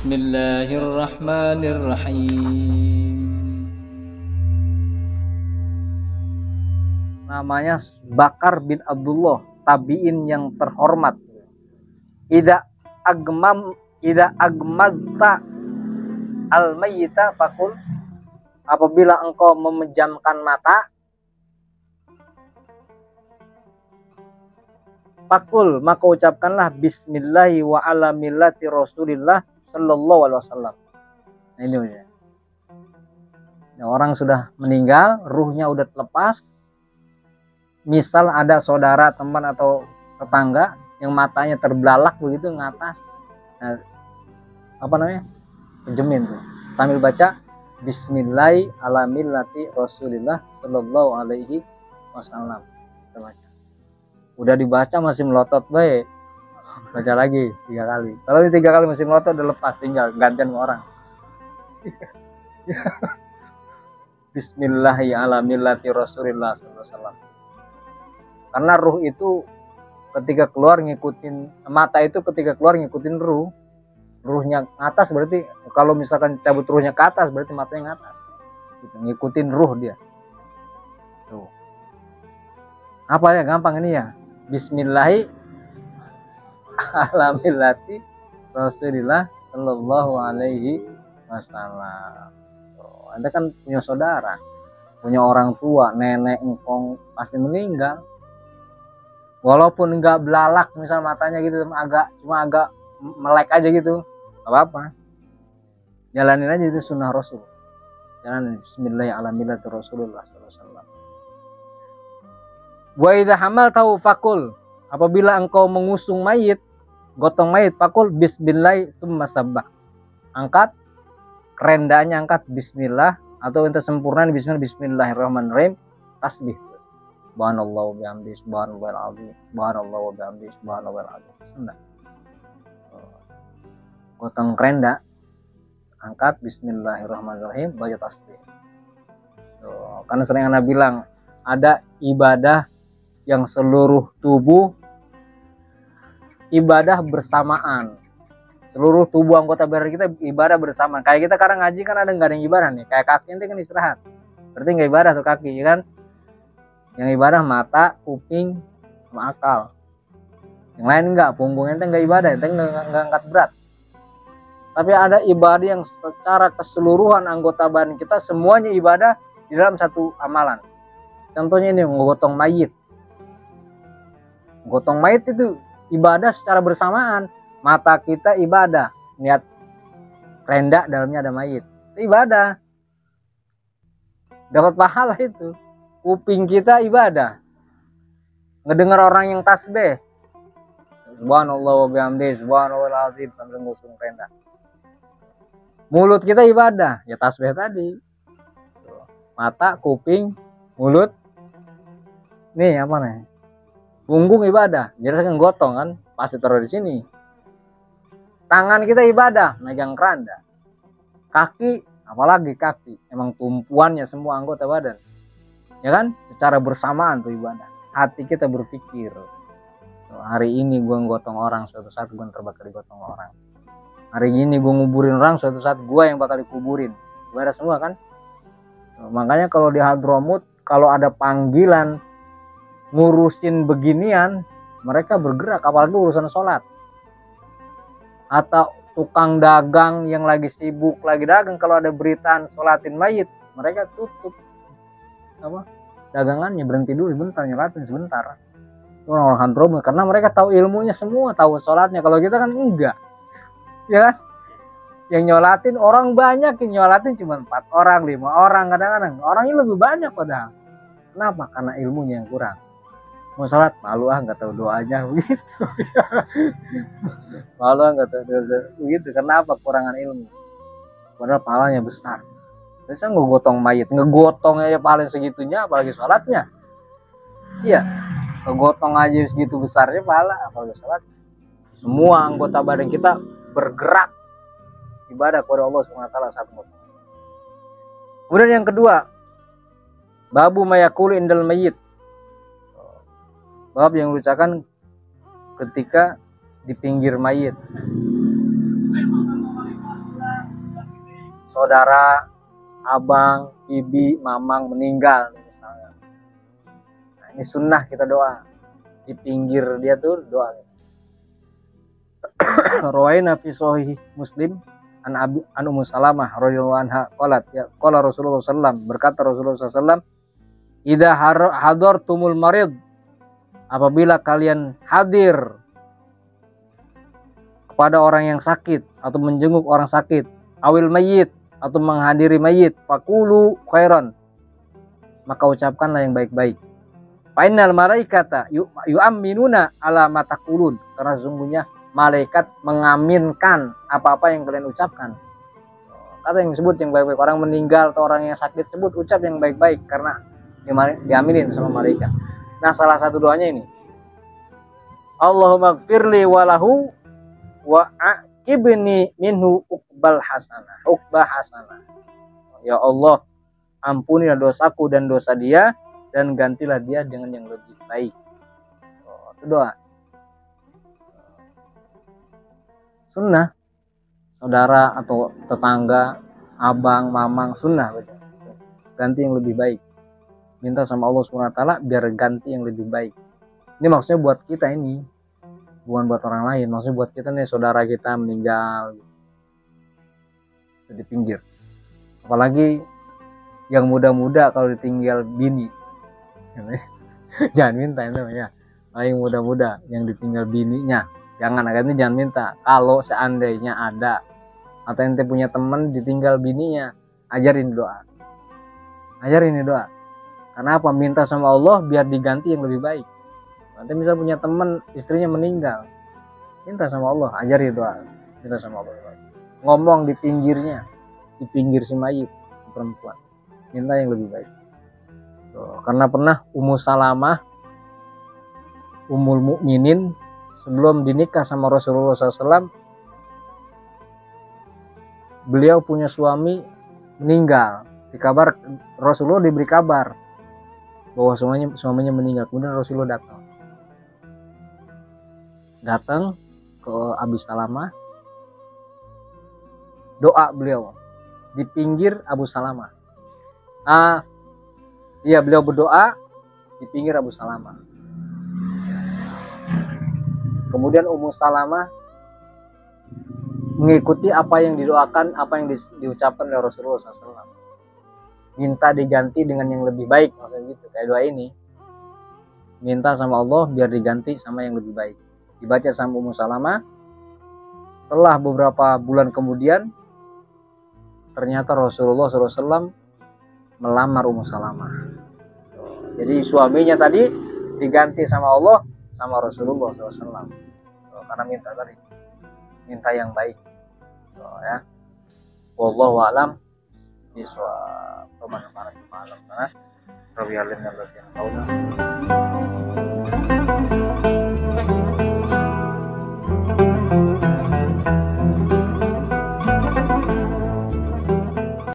Bismillahirrahmanirrahim. Namanya Bakar bin Abdullah, tabi'in yang terhormat. Ida agmadta al-mayyita fakul, apabila engkau memejamkan mata, fakul, maka ucapkanlah bismillahi wa ala millati rasulillah sallallahu alaihi wasallam. Nah, ini ya. Nah, orang sudah meninggal, ruhnya udah terlepas. Misal ada saudara, teman atau tetangga yang matanya terbelalak begitu ngatas, nah, apa namanya, pejemin tuh sambil baca bismillahi ala millati rasulillah sallallahu alaihi wasallam. Udah dibaca masih melotot, baik baca lagi 3 kali. Kalau di 3 kali masih melotot, udah lepas, tinggal gantian orang. Bismillahi ala millati rasulillah sallallahu alaihi wasallam. Karena ruh itu ketika keluar ngikutin mata, itu ketika keluar ngikutin ruh. Ruhnya atas berarti, kalau misalkan cabut ruhnya ke atas berarti matanya ke atas. Gitu, ngikutin ruh dia. Tuh. Apa ya, gampang ini ya. Bismillahi ala millati rasulillah sallallahu alaihi wasallam. Anda kan punya saudara, punya orang tua, nenek, engkong pasti meninggal. Walaupun enggak belalak, misal matanya gitu cuma agak melek aja gitu, gak apa-apa. Jalanin aja, itu sunnah Rasul. Jalanin bismillahirrahmanirrahim ala millati rasulullah sallallahu alaihi wasallam. Wa idza hamaltahu fakul, apabila engkau mengusung mayit, gotong mayit, fakul bismillah tsumma sabbah. Angkat kerendanya, angkat bismillah, atau untuk sempurna bismillahirrahmanirrahim, tasbih. Subhanallah wa bihamdihi, subhanallahil azim, subhanallah wa bihamdihi, subhanallahil azim. Nah. Gotong kerenda, angkat bismillahirrahmanirrahim, baca tasbih. Karena sering Anda bilang, ada ibadah yang seluruh tubuh ibadah bersamaan. Seluruh tubuh anggota badan kita ibadah bersamaan. Kayak kita sekarang ngaji kan ada nggak ada yang ibadah nih. Kayak kaki nanti kan istirahat. Berarti nggak ibadah tuh kaki, ya kan? Yang ibadah mata, kuping, sama akal. Yang lain enggak, punggungnya ente enggak ibadah, ente enggak angkat berat. Tapi ada ibadah yang secara keseluruhan anggota badan kita semuanya ibadah di dalam satu amalan. Contohnya ini, menggotong mayit. Gotong mayit itu ibadah secara bersamaan. Mata kita ibadah, lihat renda dalamnya ada mayit, itu ibadah, dapat pahala itu. Kuping kita ibadah, ngedengar orang yang tasbih, subhanallah wa bihamdihi, subhanallahil azim, sambil ngusung renda. Mulut kita ibadah, ya tasbih tadi. Mata, kuping, mulut, nih apa nih? Punggung ibadah, jadi saya gotong kan, pasti taruh di sini. Tangan kita ibadah, megang keranda. Kaki, apalagi kaki, emang tumpuannya semua anggota badan. Ya kan, secara bersamaan tuh ibadah. Hati kita berpikir, hari ini gue ngotong orang, suatu saat gue terbakar digotong orang. Hari ini gue nguburin orang, suatu saat gue yang bakal dikuburin. Ibadah semua kan. Makanya kalau di Hadramut, kalau ada panggilan ngurusin beginian, mereka bergerak, apalagi urusan sholat. Atau tukang dagang yang lagi sibuk lagi dagang, kalau ada beritaan sholatin mayit, mereka tutup apa dagangannya, berhenti dulu sebentar, nyolatin sebentar. Orang-orang Hadramut, karena mereka tahu ilmunya semua, tahu sholatnya. Kalau kita kan enggak, ya kan? Yang nyolatin orang banyak, yang nyolatin cuma 4 orang, 5 orang, kadang-kadang orangnya lebih banyak padahal. Kenapa? Karena ilmunya yang kurang. Mau sholat malu nggak tahu doanya begitu. Malu nggak tahu doa begitu. Kenapa? Kurangan ilmu. Padahal pahalanya besar. Biasanya ngegotong mayit, ngegotong aja paling segitunya, apalagi sholatnya. Iya, ngegotong aja segitu besarnya pahala, apalagi sholat. Semua anggota badan kita bergerak ibadah kepada Allah SWT saat gotong. Kemudian yang kedua, babu mayakulu indal mayit. Bab yang diucapkan ketika di pinggir mayit. saudara, abang, bibi, mamang meninggal misalnya. Nah, ini sunnah kita doa. Di pinggir dia tuh doa. Rawaina fi sahih Muslim an Ummu Salamah radhiyallahu anha qalat ya qala Rasulullah sallallahu berkata Rasulullah sallallahu idza hadartumul marid, apabila kalian hadir kepada orang yang sakit atau menjenguk orang sakit, awil mayyit atau menghadiri mayit, faqulu khairan, maka ucapkanlah yang baik-baik. Fa innal malaikata yu'minuna ala ma taqulun, karena sesungguhnya malaikat mengaminkan apa-apa yang kalian ucapkan. Kata yang disebut yang baik-baik, orang meninggal atau orang yang sakit sebut ucap yang baik-baik karena diaminin sama malaikat. Nah, salah satu doanya ini, Allahumma gfirli walahu wa aqibni minhu uqbah hasanah. Ya Allah, ampunilah dosaku dan dosa dia dan gantilah dia dengan yang lebih baik. Itu doa. Sunnah, saudara atau tetangga, abang, mamang, sunnah. Ganti yang lebih baik. Minta sama Allah SWT biar ganti yang lebih baik. Ini maksudnya buat kita ini, bukan buat orang lain. Maksudnya buat kita nih, saudara kita meninggal di pinggir. Apalagi yang muda-muda kalau ditinggal bini. Jangan minta itu ya. Yang muda-muda yang ditinggal bininya. Jangan, akhirnya jangan minta. Kalau seandainya ada atau ente punya teman ditinggal bininya, ajarin doa. Ajarin ini doa. Karena apa? Minta sama Allah biar diganti yang lebih baik. Nanti misal punya teman istrinya meninggal, minta sama Allah, ajarin doa. Minta sama Allah. Ngomong di pinggirnya, di pinggir si mayit, si perempuan. Minta yang lebih baik. Karena pernah Ummu Salamah, Ummul Mukminin, sebelum dinikah sama Rasulullah SAW, beliau punya suami meninggal. Dikabar, Rasulullah diberi kabar bahwa suaminya meninggal. Kemudian Rasulullah datang ke Abu Salamah, doa beliau di pinggir Abu Salamah. Beliau berdoa di pinggir Abu Salamah. Kemudian Ummu Salamah mengikuti apa yang didoakan, apa yang diucapkan oleh Rasulullah SAW. Minta diganti dengan yang lebih baik, maksudnya gitu. Kayak doa ini, minta sama Allah biar diganti sama yang lebih baik. Dibaca sama Ummu Salamah. Setelah beberapa bulan kemudian, ternyata Rasulullah SAW melamar Ummu Salamah. Jadi suaminya tadi diganti sama Allah sama Rasulullah SAW. Karena minta yang baik. Ya. Wallahu a'lam bishawab. Teman-teman malam. Nah,